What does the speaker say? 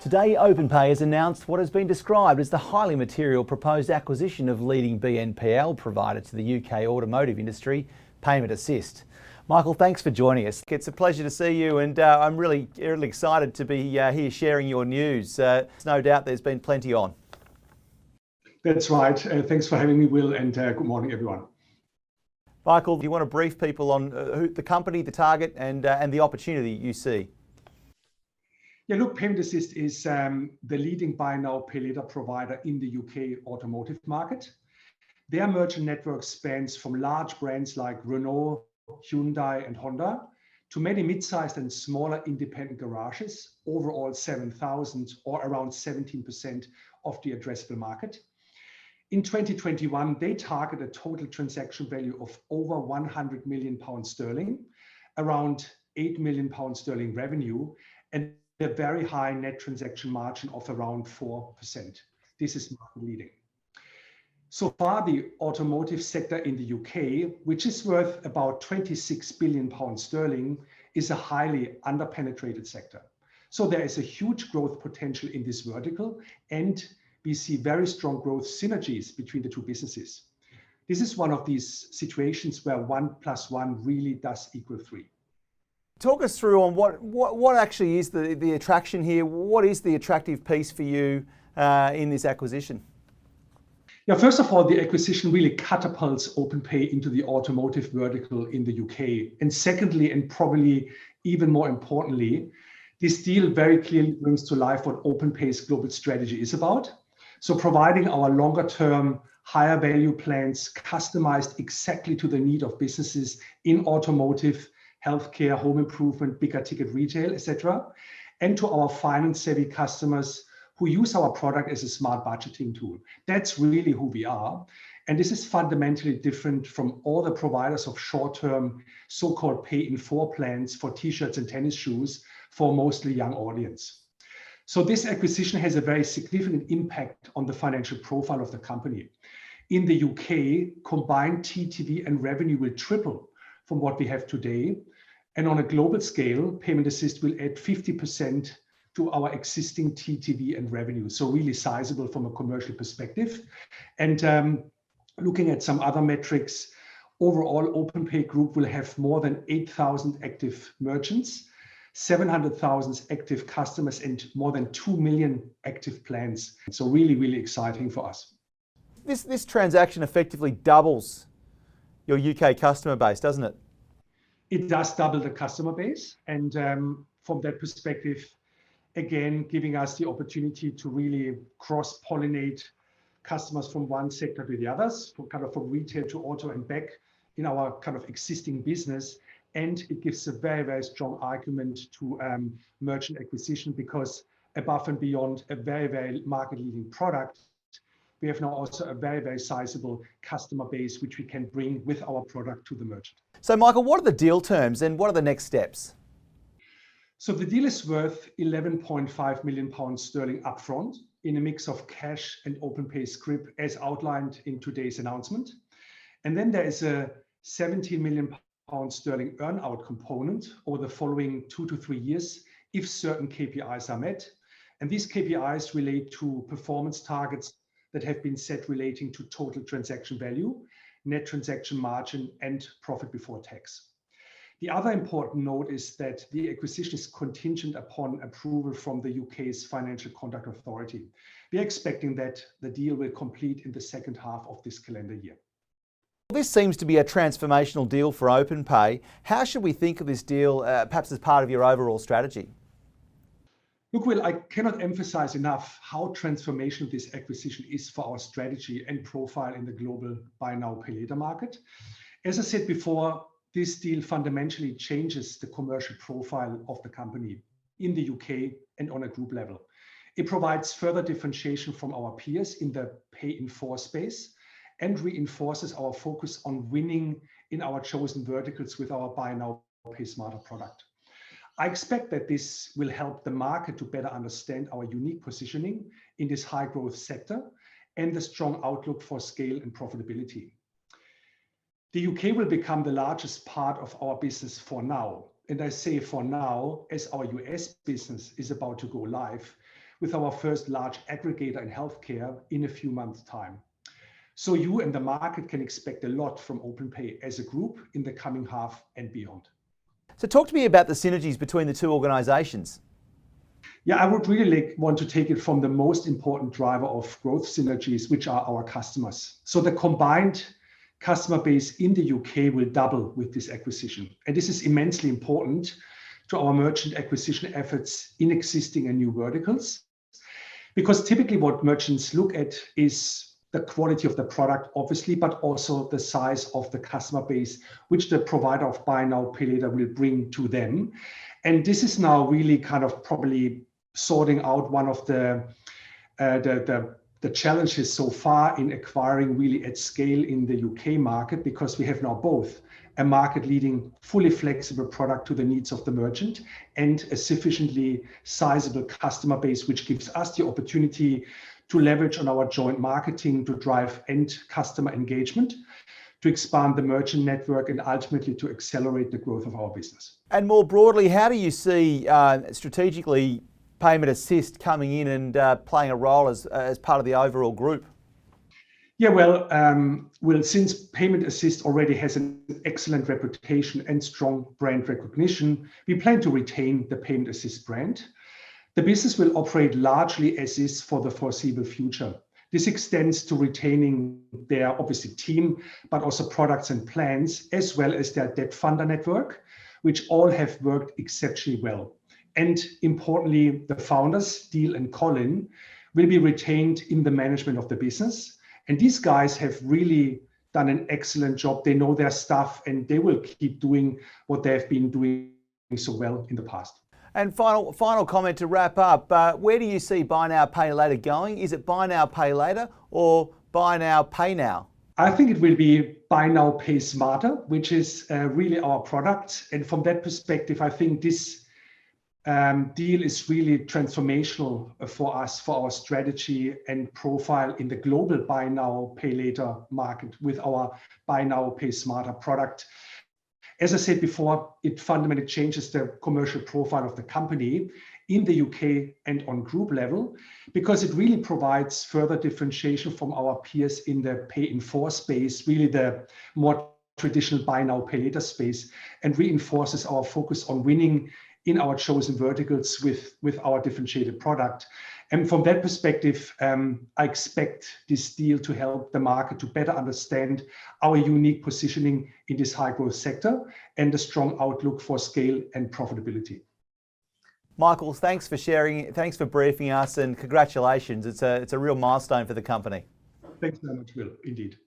Today, Openpay has announced what has been described as the highly material proposed acquisition of leading BNPL provider to the UK automotive industry, Payment Assist. Michael, thanks for joining us. It's a pleasure to see you, and I'm really excited to be here sharing your news. There's no doubt there's been plenty on. That's right. Thanks for having me, Will, and good morning, everyone. Michael, do you want to brief people on the company, the target, and the opportunity you see? Yeah, look, Payment Assist is the leading buy now, pay later provider in the UK automotive market. Their merchant network spans from large brands like Renault, Hyundai, and Honda to many mid-sized and smaller independent garages, overall 7,000 or around 17% of the addressable market. In 2021, they target a total transaction value of over £100 million, around £8 million revenue, and a very high net transaction margin of around 4%. This is market leading. So far, the automotive sector in the UK, which is worth about £26 billion, is a highly underpenetrated sector. So there is a huge growth potential in this vertical, and we see very strong growth synergies between the two businesses. This is one of these situations where 1 + 1 really does equal 3. Talk us through on what actually is the attraction here. What is the attractive piece for you in this acquisition? Yeah, first of all, the acquisition really catapults Openpay into the automotive vertical in the UK. And secondly, and probably even more importantly, this deal very clearly brings to life what Openpay's global strategy is about. So providing our longer term, higher value plans customized exactly to the need of businesses in automotive, healthcare, home improvement, bigger ticket retail, etc., and to our finance-savvy customers who use our product as a smart budgeting tool. That's really who we are. And this is fundamentally different from all the providers of short-term, so-called pay-in-4 plans for t-shirts and tennis shoes for mostly young audience. So this acquisition has a very significant impact on the financial profile of the company. In the UK, combined TTV and revenue will triple from what we have today. And on a global scale, Payment Assist will add 50% to our existing TTV and revenue. So really sizable from a commercial perspective. And looking at some other metrics, overall, Openpay Group will have more than 8,000 active merchants, 700,000 active customers, and more than 2 million active plans. So really, really exciting for us. This transaction effectively doubles your UK customer base, doesn't it? It does double the customer base. And from that perspective, again, giving us the opportunity to really cross-pollinate customers from one sector to the others, from retail to auto and back in our existing business. And it gives a very, very strong argument to merchant acquisition, because above and beyond a very, very market-leading product, we have now also a very, very sizable customer base, which we can bring with our product to the merchant. So, Michael, what are the deal terms and what are the next steps? So the deal is worth £11.5 million upfront in a mix of cash and Openpay scrip as outlined in today's announcement. And then there is a £17 million earn-out component over the following 2 to 3 years if certain KPIs are met. And these KPIs relate to performance targets that have been set relating to total transaction value, net transaction margin, and profit before tax. The other important note is that the acquisition is contingent upon approval from the UK's Financial Conduct Authority. We are expecting that the deal will complete in the second half of this calendar year. This seems to be a transformational deal for Openpay. How should we think of this deal, perhaps as part of your overall strategy? Look, Will, I cannot emphasize enough how transformational this acquisition is for our strategy and profile in the global buy now, pay later market. As I said before, this deal fundamentally changes the commercial profile of the company in the UK and on a group level. It provides further differentiation from our peers in the pay-in-4 space and reinforces our focus on winning in our chosen verticals with our buy now, pay smarter product. I expect that this will help the market to better understand our unique positioning in this high growth sector and the strong outlook for scale and profitability. The UK will become the largest part of our business for now. And I say for now, as our US business is about to go live, with our first large aggregator in healthcare in a few months' time. So you and the market can expect a lot from Openpay as a group in the coming half and beyond. So talk to me about the synergies between the two organisations. Yeah, I would really want to take it from the most important driver of growth synergies, which are our customers. So the combined customer base in the UK will double with this acquisition. And this is immensely important to our merchant acquisition efforts in existing and new verticals. Because typically what merchants look at is the quality of the product, obviously, but also the size of the customer base, which the provider of buy now, pay later will bring to them. And this is now really kind of probably sorting out one of the challenges so far in acquiring really at scale in the UK market, because we have now both a market leading, fully flexible product to the needs of the merchant and a sufficiently sizable customer base, which gives us the opportunity to leverage on our joint marketing to drive end customer engagement, to expand the merchant network, and ultimately to accelerate the growth of our business. And more broadly, how do you see strategically Payment Assist coming in and playing a role as part of the overall group? Yeah, well, since Payment Assist already has an excellent reputation and strong brand recognition, we plan to retain the Payment Assist brand. The business will operate largely as is for the foreseeable future. This extends to retaining their obviously team, but also products and plans, as well as their debt funder network, which all have worked exceptionally well. And importantly, the founders, Deal and Colin, will be retained in the management of the business. And these guys have really done an excellent job. They know their stuff and they will keep doing what they've been doing so well in the past. And final comment to wrap up, where do you see Buy Now, Pay Later going? Is it Buy Now, Pay Later or Buy Now, Pay Now? I think it will be Buy Now, Pay Smarter, which is really our product. And from that perspective, I think this deal is really transformational for us, for our strategy and profile in the global Buy Now, Pay Later market with our Buy Now, Pay Smarter product. As I said before, it fundamentally changes the commercial profile of the company in the UK and on group level, because it really provides further differentiation from our peers in the pay in four space, really the more traditional Buy Now, Pay Later space, and reinforces our focus on winning in our chosen verticals with our differentiated product. And from that perspective, I expect this deal to help the market to better understand our unique positioning in this high growth sector and the strong outlook for scale and profitability. Michael, thanks for sharing, thanks for briefing us, and congratulations. It's a real milestone for the company. Thanks very much, Will, indeed.